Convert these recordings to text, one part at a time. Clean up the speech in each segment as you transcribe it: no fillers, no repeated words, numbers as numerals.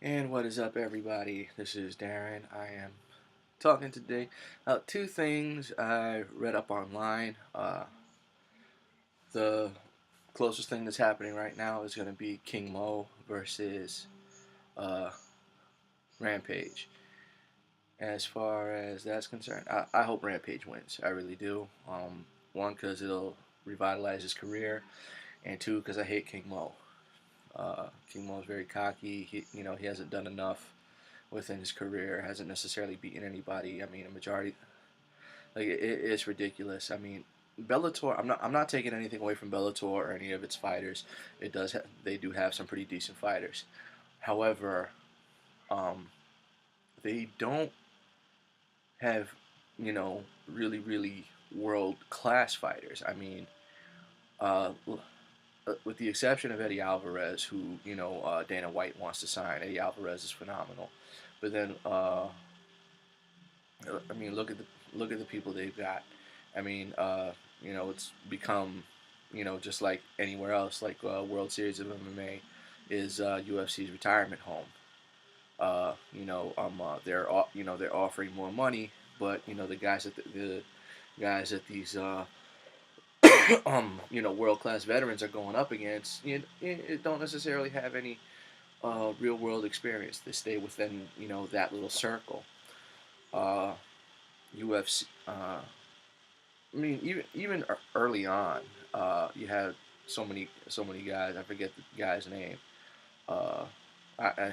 And what is up, everybody? This is Darren. I am talking today about two things I read up online. The closest thing that's happening right now is going to be King Mo versus uh, Rampage. As far as that's concerned, I hope Rampage wins. I really do. One, because it'll revitalize his career, and two, because I hate King Mo. King Mo is very cocky. He hasn't done enough within his career. Hasn't necessarily beaten anybody. I mean, a majority, it's ridiculous. I mean, Bellator. I'm not taking anything away from Bellator or any of its fighters. They do have some pretty decent fighters. However, um, they don't have really world class fighters. I mean, uh, with the exception of Eddie Alvarez, who Dana White wants to sign. Eddie Alvarez is phenomenal, but then I mean, look at the people they've got. I mean, it's become, just like anywhere else, like World Series of MMA is UFC's retirement home. They're offering more money, but the guys the guys that these world class veterans are going up against, don't necessarily have any real world experience. They stay within that little circle. Uh, UFC. I mean, even early on, you had so many guys. I forget the guy's name. Uh,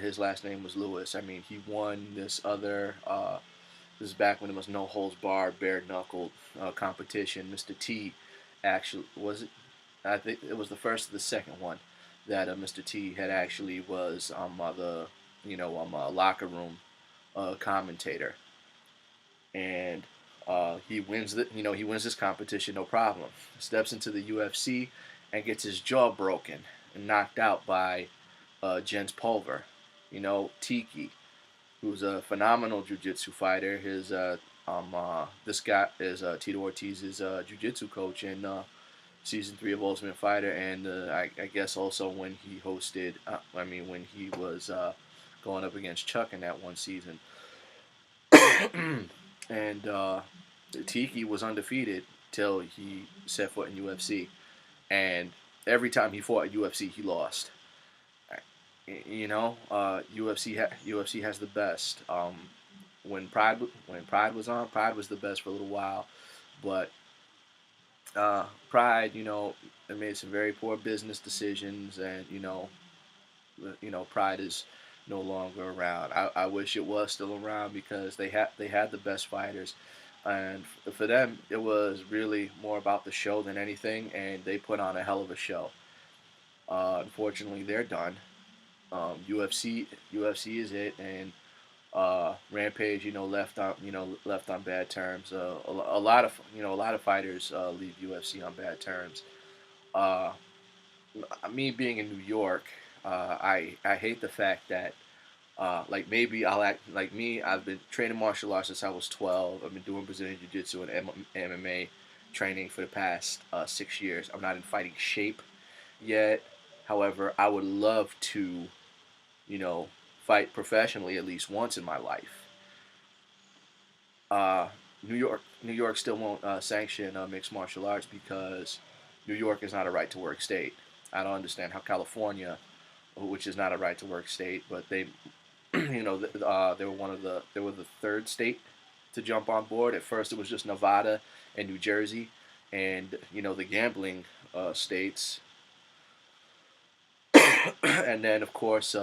his last name was Lewis. I mean, he won this other. This is back when it was no holds barred, bare knuckled competition. Mr. T, actually was it? I think it was the first or the second one that Mr. T had actually was the locker room commentator, and he wins this competition, no problem. Steps into the UFC and gets his jaw broken and knocked out by Jens Pulver. Tiki, who's a phenomenal jiu-jitsu fighter. This guy is Tito Ortiz's jiu-jitsu coach in season 3 of Ultimate Fighter, and I guess also when he hosted. When he was going up against Chuck in that one season. And Tiki was undefeated till he set foot in UFC, and every time he fought at UFC, he lost. UFC has the best. When Pride was on, Pride was the best for a little while, but Pride, it made some very poor business decisions, and Pride is no longer around. I wish it was still around because they had the best fighters, and for them it was really more about the show than anything, and they put on a hell of a show. Unfortunately, they're done. UFC is it, and Rampage, left on bad terms. A lot of fighters leave UFC on bad terms. Uh, Me being in New York, I hate the fact that like maybe I'll act like me. I've been training martial arts since I was 12. I've been doing Brazilian Jiu Jitsu and MMA training for the past 6 years. I'm not in fighting shape yet. However, I would love to, you know, fight professionally at least once in my life. Uh, New York still won't sanction mixed martial arts because New York is not a right to work state. I don't understand how California, which is not a right to work state, but they were the third state to jump on board. At first, it was just Nevada and New Jersey, and the gambling states, and then of course,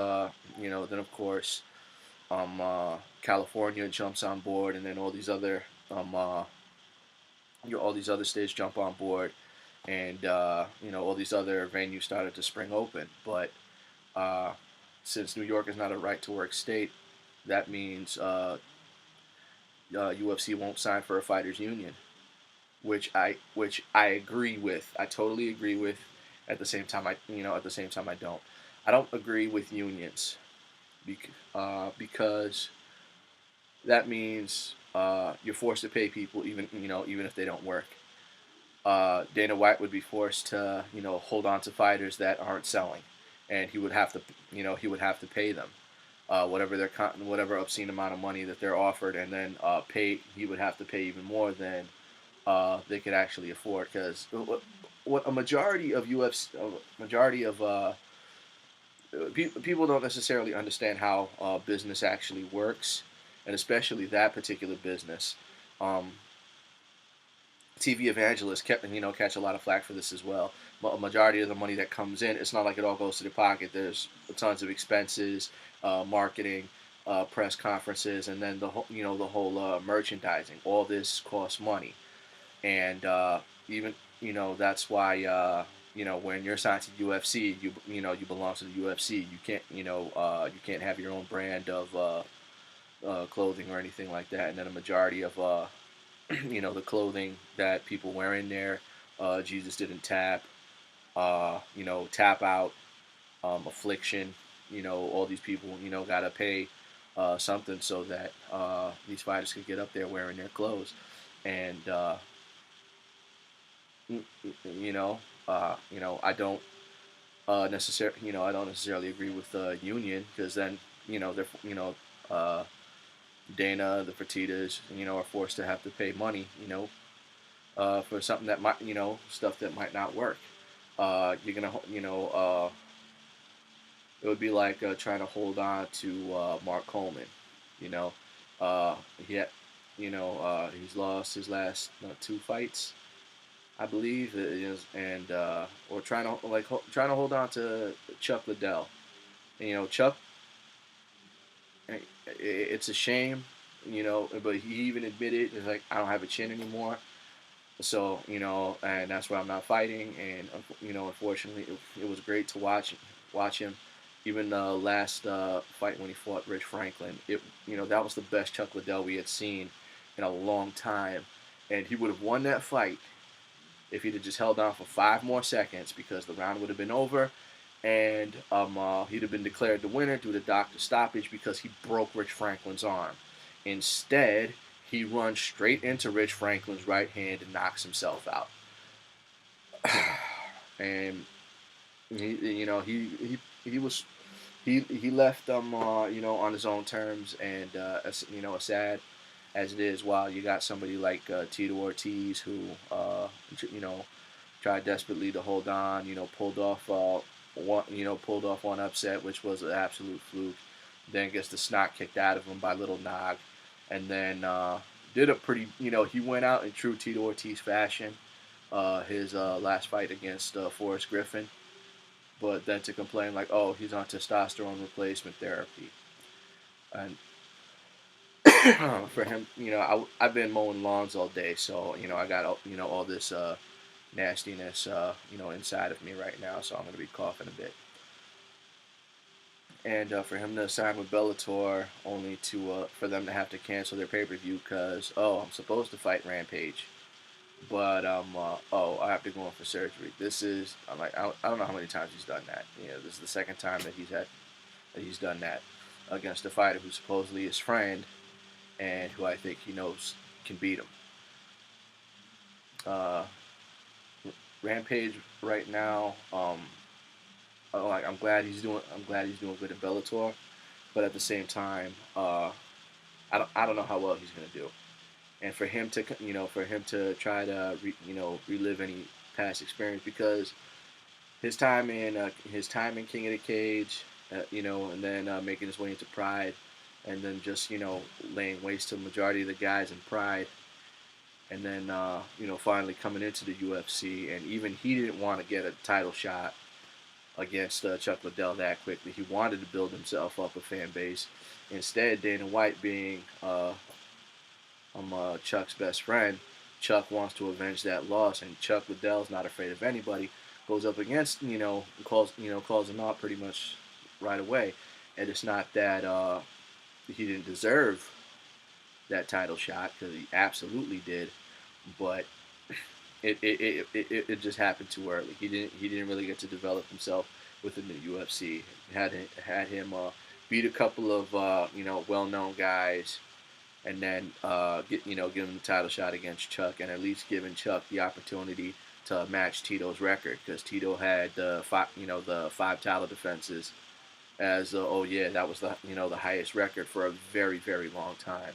California jumps on board, and then all these other states jump on board, and all these other venues started to spring open. But uh, since New York is not a right to work state, that means UFC won't sign for a fighters union, which I agree with. I totally agree with. At the same time I don't. I don't agree with unions because that means you're forced to pay people even if they don't work. Dana White would be forced to hold on to fighters that aren't selling, and he would have to pay them. whatever obscene amount of money that they're offered, and then he would have to pay even more than they could actually afford, because what a majority of UFC, majority of people don't necessarily understand how business actually works, and especially that particular business. Um, TV evangelists catch a lot of flack for this as well. A majority of the money that comes in, it's not like it all goes to their pocket. There's tons of expenses, marketing, press conferences, and then the whole merchandising. All this costs money, and even that's why when you're signed to UFC, you belong to the UFC. You can't have your own brand of clothing or anything like that. And then a majority of the clothing that people wear in there, Jesus didn't tap, tap out, affliction. All these people gotta pay something so that these fighters could get up there wearing their clothes, and you know, I don't I don't necessarily agree with the union, because then they're uh, Dana, the Fertitas, are forced to have to pay money, for something that might, stuff that might not work. You're gonna, it would be like trying to hold on to Mark Coleman, you know, uh, he had, he's lost his last two fights, I believe it is, and or trying to hold on to Chuck Liddell. And, Chuck, it's a shame, but he even admitted it's like, I don't have a chin anymore. So and that's why I'm not fighting. And unfortunately, it was great to watch him. Even the last fight when he fought Rich Franklin, that was the best Chuck Liddell we had seen in a long time, and he would have won that fight if he'd have just held on for 5 more seconds, because the round would have been over, and he'd have been declared the winner due to doctor stoppage because he broke Rich Franklin's arm. Instead, he runs straight into Rich Franklin's right hand and knocks himself out. And he was he left them on his own terms, and as sad as it is, while you got somebody like Tito Ortiz, who you know tried desperately to hold on, pulled off one upset, which was an absolute fluke. Then gets the snot kicked out of him by Little Nog, and then did a pretty, he went out in true Tito Ortiz fashion, his last fight against Forrest Griffin, but then to complain like, oh, he's on testosterone replacement therapy, and for him, I've been mowing lawns all day, so I got all this nastiness inside of me right now, so I'm gonna be coughing a bit. And for him to sign with Bellator, only to for them to have to cancel their pay-per-view because, oh, I'm supposed to fight Rampage, but I have to go in for surgery. I'm like, I don't know how many times he's done that. This is the second time that he's done that against a fighter who's supposedly his friend and who I think he knows can beat him. Uh, Rampage right now, I'm glad he's doing good in Bellator, but at the same time, I don't know how well he's gonna do. And for him to try to relive any past experience, because his time in King of the Cage, and then making his way into Pride, and then just laying waste to the majority of the guys in Pride, and then finally coming into the UFC, and even he didn't want to get a title shot against Chuck Liddell that quickly. He wanted to build himself up a fan base. Instead, Dana White, being Chuck's best friend, Chuck wants to avenge that loss, and Chuck Liddell's not afraid of anybody. Goes up against, calls him out pretty much right away. And it's not that he didn't deserve that title shot, because he absolutely did, but it just happened too early. He didn't really get to develop himself within the UFC. Had him beat a couple of well known guys, and then give him the title shot against Chuck, and at least giving Chuck the opportunity to match Tito's record, because Tito had the five title defenses as oh yeah, that was the highest record for a very very long time.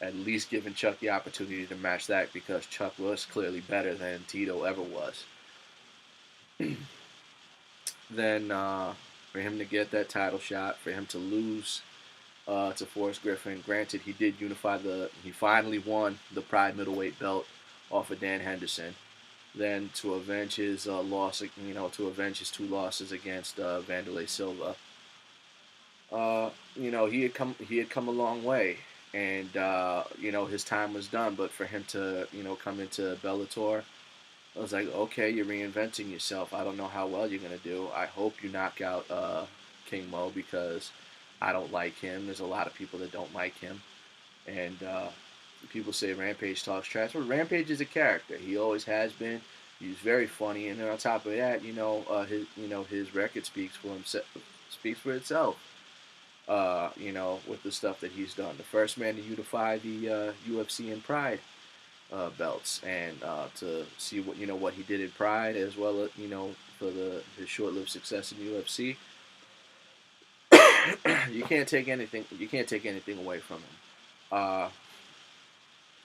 At least giving Chuck the opportunity to match that because Chuck was clearly better than Tito ever was. Then for him to get that title shot, for him to lose to Forrest Griffin. Granted, he finally won the Pride middleweight belt off of Dan Henderson. Then to avenge his to avenge his two losses against Vanderlei Silva. He had come a long way, and his time was done. But for him to come into Bellator, I was like, okay, you're reinventing yourself. I don't know how well you're gonna do. I hope you knock out King Mo because I don't like him. There's a lot of people that don't like him, and people say Rampage talks trash. But Rampage is a character. He always has been. He's very funny, and then on top of that, his record speaks for itself. With the stuff that he's done. The first man to unify the UFC and Pride belts, and to see what he did in Pride as well as for his short-lived success in UFC. You can't take anything. You can't take anything away from him. Uh,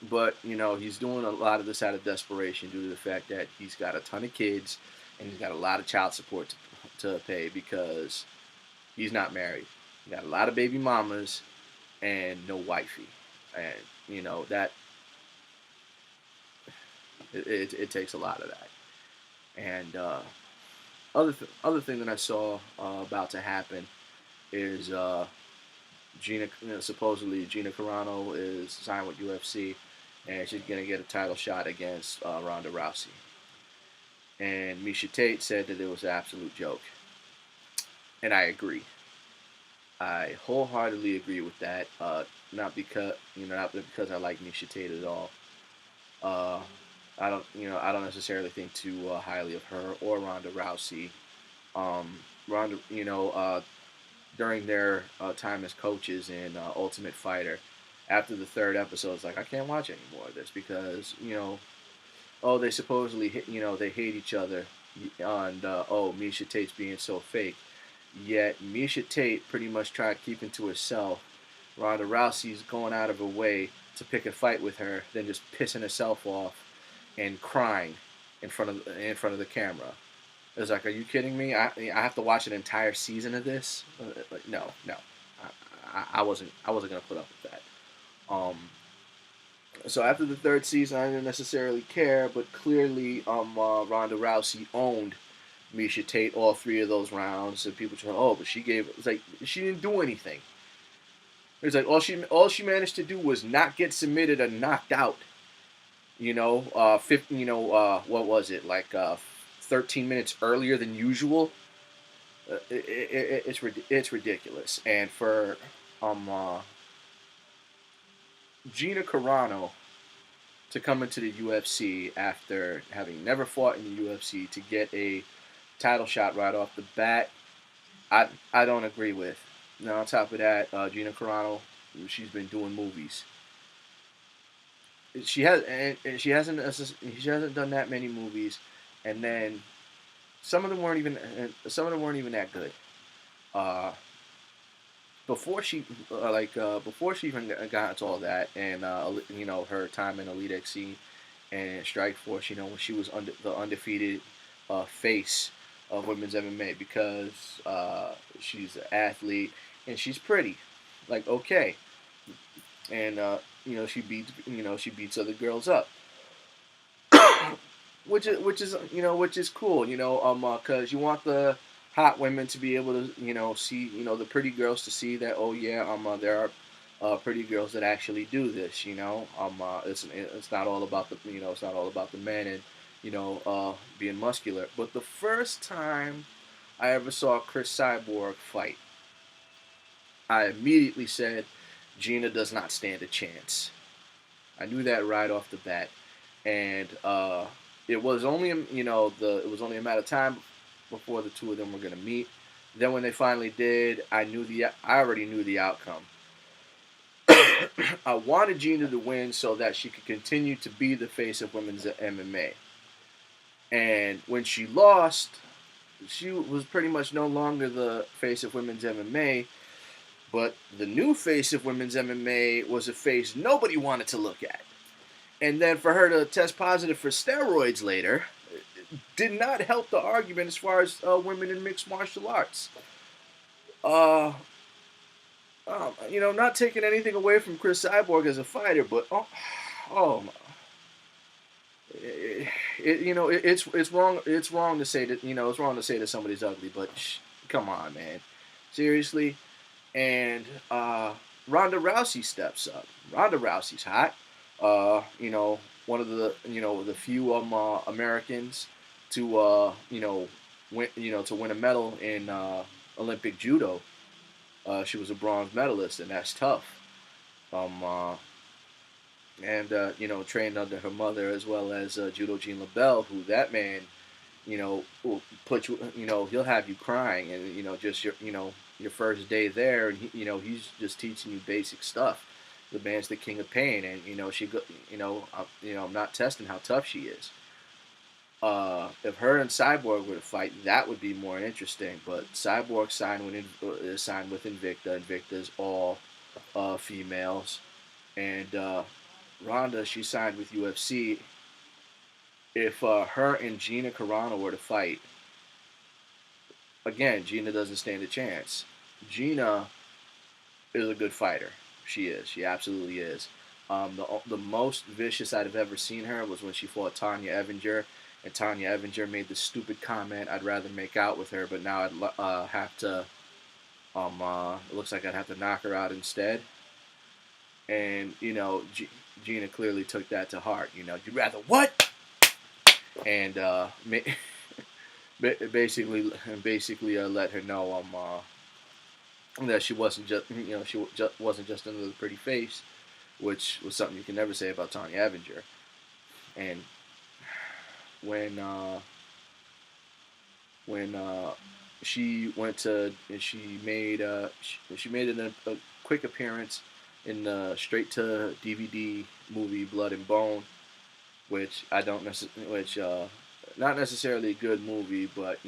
but he's doing a lot of this out of desperation due to the fact that he's got a ton of kids and he's got a lot of child support to pay because he's not married. He got a lot of baby mamas and no wifey, and that it takes a lot of that. And other thing that I saw about to happen is supposedly Gina Carano is signed with UFC, and she's gonna get a title shot against Ronda Rousey. And Misha Tate said that it was an absolute joke, and I agree. I wholeheartedly agree with that. Not because I like Misha Tate at all. Uh, I don't necessarily think too highly of her or Ronda Rousey. Ronda, during their time as coaches in Ultimate Fighter, after the third episode, it's like I can't watch any more of this because they supposedly they hate each other, and Misha Tate's being so fake. Yet Misha Tate pretty much tried keeping to herself. Ronda Rousey's going out of her way to pick a fight with her, then just pissing herself off and crying in front of the camera. It was like, are you kidding me? I have to watch an entire season of this? Like, no, no, I wasn't gonna put up with that. Um, so after the third season, I didn't necessarily care, but clearly, Ronda Rousey owned Misha Tate all three of those rounds, and people trying, but it's like she didn't do anything. It's like all she managed to do was not get submitted or knocked out. 50, what was it like? 13 minutes earlier than usual. It's ridiculous, and for Gina Carano to come into the UFC after having never fought in the UFC to get a title shot right off the bat, I don't agree with. Now on top of that, Gina Carano, she's been doing movies. She hasn't done that many movies, and then some of them weren't even that good. Uh, before she even got into all that, and her time in Elite XC and Strike Force, when she was the undefeated face of women's MMA because she's an athlete and she's pretty, like okay, and she beats other girls up, which is cool, because you want the hot women to be able to see the pretty girls to see that oh yeah there are pretty girls that actually do this, it's not all about the men and being muscular. But the first time I ever saw Chris Cyborg fight, I immediately said Gina does not stand a chance. I knew that right off the bat, and it was only a matter of time before the two of them were gonna meet. Then when they finally did, I already knew the outcome. I wanted Gina to win so that she could continue to be the face of women's MMA. And when she lost, she was pretty much no longer the face of women's MMA, but the new face of women's MMA was a face nobody wanted to look at. And then for her to test positive for steroids later did not help the argument as far as women in mixed martial arts. Uh, not taking anything away from Chris Cyborg as a fighter, but oh, it's wrong. It's wrong to say that it's wrong to say that somebody's ugly, but come on, man, seriously. And Ronda Rousey steps up. Ronda Rousey's hot. One of the few Americans to win a medal in Olympic judo. She was a bronze medalist, and that's tough. Um, uh, trained under her mother as well as Judo Jean LaBelle, who that man, will put you, he'll have you crying, and just your first day there, and he's just teaching you basic stuff. The man's the king of pain, and I'm not testing how tough she is. If her and Cyborg were to fight, that would be more interesting. But Cyborg signed with Invicta. Invicta's all females, and Ronda, she signed with UFC. If her and Gina Carano were to fight, again, Gina doesn't stand a chance. Gina is a good fighter. She is. She absolutely is. The most vicious I'd have ever seen her was when she fought Tanya Evinger, and Tanya Evinger made the stupid comment, "I'd rather make out with her, but now I'd have to. It looks like I'd have to knock her out instead." And Gina clearly took that to heart. You'd rather what? And basically let her know that she wasn't just another pretty face, which was something you can never say about Tanya Evinger. And when she went to and she made a quick appearance in the straight to DVD movie Blood and Bone, which I don't not necessarily a good movie, but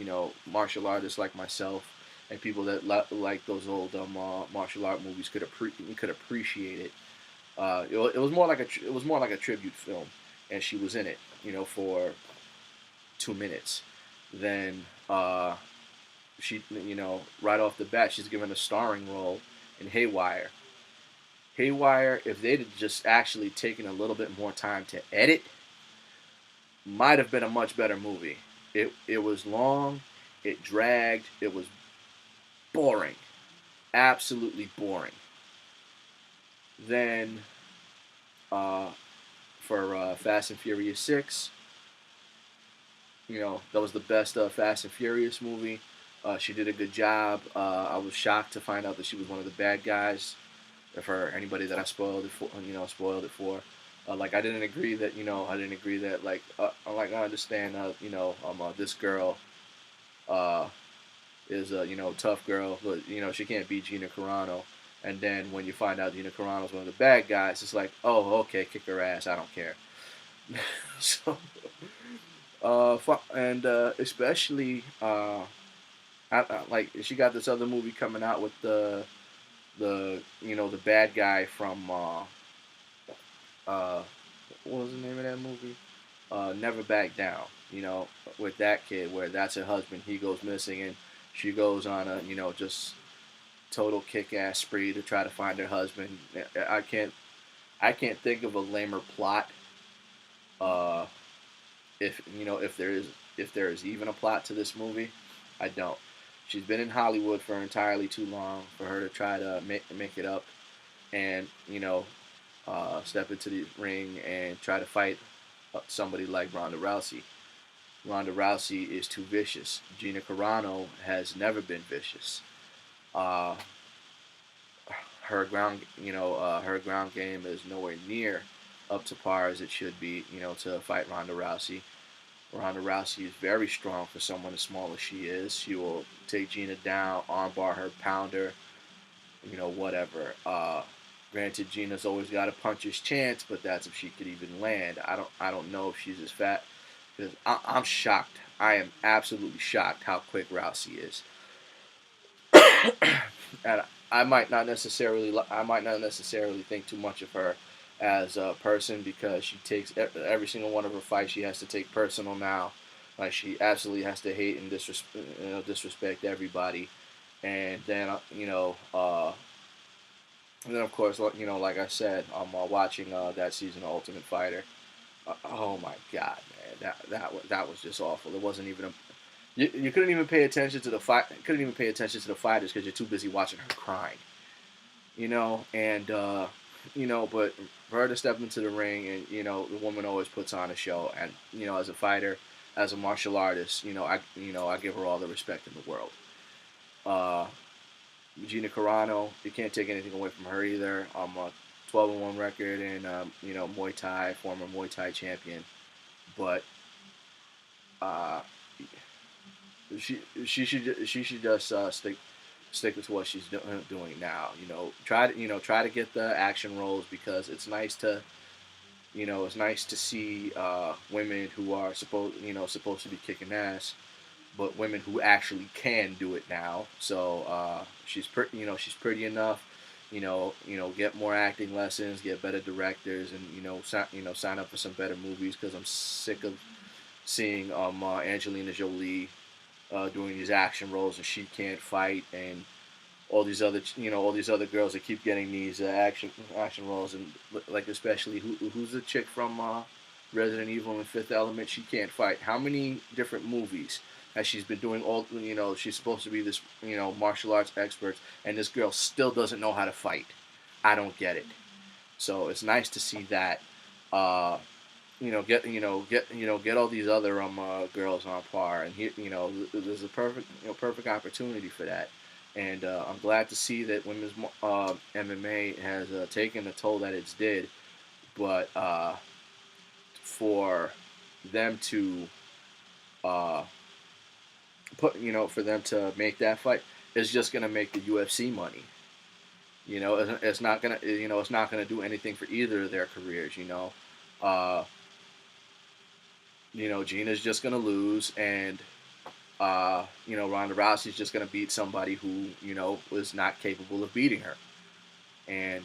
martial artists like myself and people that like those old martial art movies could appreciate it. It was more like a tribute film, and she was in it, for 2 minutes. Then she, right off the bat, she's given a starring role in Haywire. Haywire, if they'd just actually taken a little bit more time to edit, might have been a much better movie. It was long, it dragged, it was boring, absolutely boring. Then for Fast and Furious 6, that was the best Fast and Furious movie. She did a good job. I was shocked to find out that she was one of the bad guys. For anybody that I spoiled it for. Like I didn't agree that I understand this girl is a tough girl, but she can't beat Gina Carano. And then when you find out Gina Carano's one of the bad guys, it's like, oh, okay, kick her ass, I don't care. So, especially like she got this other movie coming out with the bad guy from what was the name of that movie? Never Back Down. With that kid, where that's her husband, he goes missing, and she goes on a just total kick-ass spree to try to find her husband. I can't think of a lamer plot. If there is even a plot to this movie, I don't. She's been in Hollywood for entirely too long for her to try to make it up and step into the ring and try to fight somebody like Ronda Rousey. Ronda Rousey is too vicious. Gina Carano has never been vicious. Her ground game is nowhere near up to par as it should be. To fight Ronda Rousey. Ronda Rousey is very strong for someone as small as she is. She will take Gina down, armbar her, pound her, whatever. Granted, Gina's always got a puncher's chance, but that's if she could even land. I don't know if she's as fat. Because I'm shocked. I am absolutely shocked how quick Rousey is. And I might not necessarily think too much of her as a person because she takes every single one of her fights she has to take personal now. Like she absolutely has to hate and disrespect everybody. And then and then of course, like I said, I'm watching that season of Ultimate Fighter. Oh my God, man, that was just awful. It wasn't even a you couldn't even pay attention to the fight. Couldn't even pay attention to the fighters because you're too busy watching her crying. And but for her to step into the ring, and the woman always puts on a show, and as a fighter, as a martial artist, I give her all the respect in the world. Uh, Gina Carano, you can't take anything away from her either. I'm a 12-1 record in Muay Thai, former Muay Thai champion, but uh, she should just stick with what she's doing now. Try to get the action roles because it's nice to see women who are supposed to be kicking ass, but women who actually can do it now. So she's pretty enough. Get more acting lessons, get better directors, and sign up for some better movies because I'm sick of seeing Angelina Jolie doing these action roles and she can't fight, and all these other girls that keep getting these action roles, and like especially who's the chick from Resident Evil and Fifth Element. She can't fight. How many different movies has she's been doing? She's supposed to be this martial arts expert, and this girl still doesn't know how to fight. I don't get it. So it's nice to see that. Uh, get all these other girls on par, and here there's a perfect opportunity for that, and I'm glad to see that women's MMA has taken the toll that it's did, but for them to uh, for them to make that fight is just gonna make the UFC money. It's not gonna it's not gonna do anything for either of their careers. Uh, Gina's just gonna lose, and Ronda Rousey's just gonna beat somebody who was not capable of beating her. And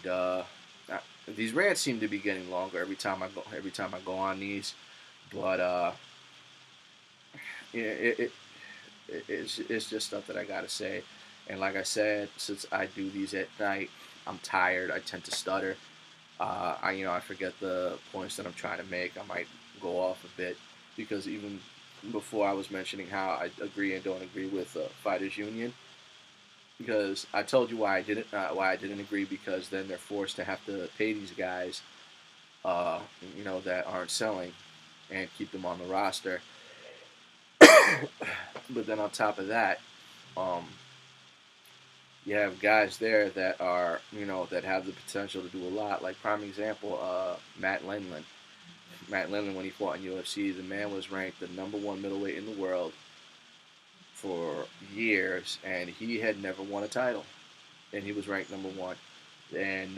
these rants seem to be getting longer every time I go on these, but it, it's just stuff that I gotta say. And like I said, since I do these at night, I'm tired. I tend to stutter. I forget the points that I'm trying to make. I might go off a bit because even before I was mentioning how I agree and don't agree with fighters union, because I told you why I didn't agree, because then they're forced to have to pay these guys that aren't selling and keep them on the roster. But then on top of that, um, you have guys there that are that have the potential to do a lot. Like prime example, Matt Lindland. Matt Lindland, when he fought in UFC, the man was ranked the number one middleweight in the world for years, and he had never won a title, and he was ranked number one. And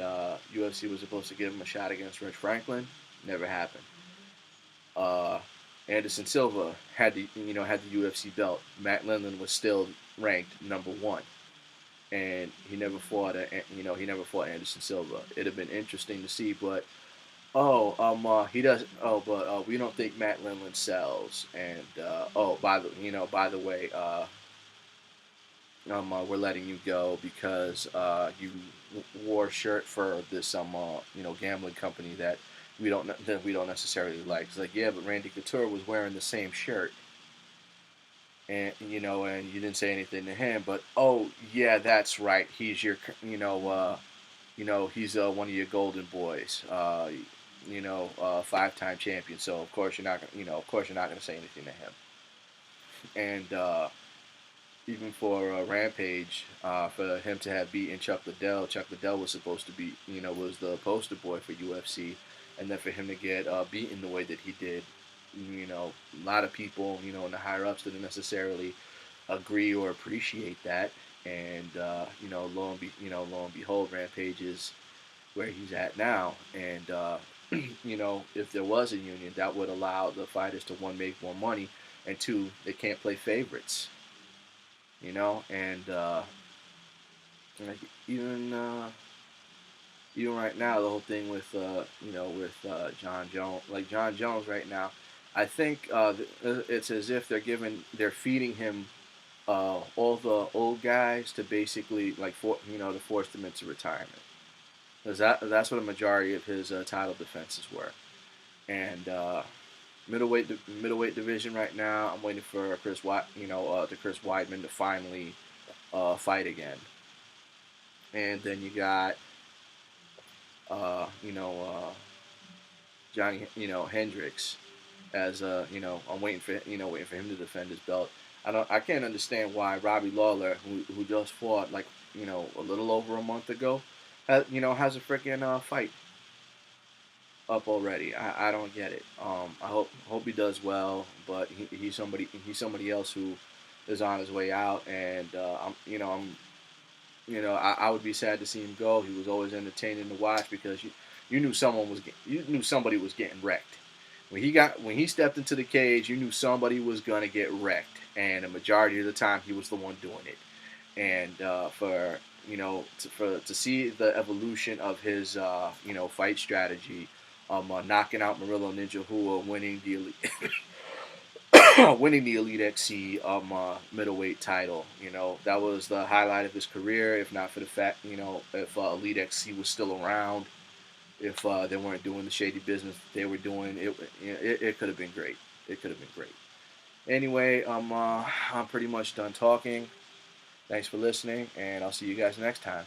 UFC was supposed to give him a shot against Rich Franklin. Never happened. Uh, Anderson Silva had the UFC belt. Matt Lindland was still ranked number one, and he never fought Anderson Silva. It'd have been interesting to see, but he doesn't. Oh, but we don't think Matt Lindland sells. And by the way, we're letting you go because you wore a shirt for this gambling company that we don't necessarily like. It's like, yeah, but Randy Couture was wearing the same shirt, and and you didn't say anything to him. But oh yeah, that's right. He's your he's one of your golden boys. 5-time champion. So of course of course you're not gonna say anything to him. And even for Rampage, for him to have beaten Chuck Liddell, Chuck Liddell was supposed to be, was the poster boy for UFC, and then for him to get beaten the way that he did, a lot of people, in the higher ups didn't necessarily agree or appreciate that, and lo and behold, Rampage is where he's at now, and if there was a union, that would allow the fighters to one, make more money, and two, they can't play favorites. You know, and like even right now, the whole thing with with John Jones, like John Jones right now, I think it's as if they're feeding him all the old guys to basically like to force them into retirement. Because that's what a majority of his title defenses were. And middleweight division right now, I'm waiting for the Chris Weidman to finally fight again. And then you got uh, you know uh, Johnny Hendricks as I'm waiting for him to defend his belt. I can't understand why Robbie Lawler, who just fought like a little over a month ago, has a freaking fight up already. I don't get it. I hope he does well, but he's somebody else who is on his way out, and I would be sad to see him go. He was always entertaining to watch because you knew somebody was getting wrecked. When he stepped into the cage, you knew somebody was gonna get wrecked, and the majority of the time he was the one doing it. And for to see the evolution of his fight strategy, knocking out Murillo Ninja Hua, winning the Elite XC middleweight title. That was the highlight of his career. If not for the fact, if Elite XC was still around, if they weren't doing the shady business they were doing, it could have been great. It could have been great. Anyway, I'm pretty much done talking. Thanks for listening, and I'll see you guys next time.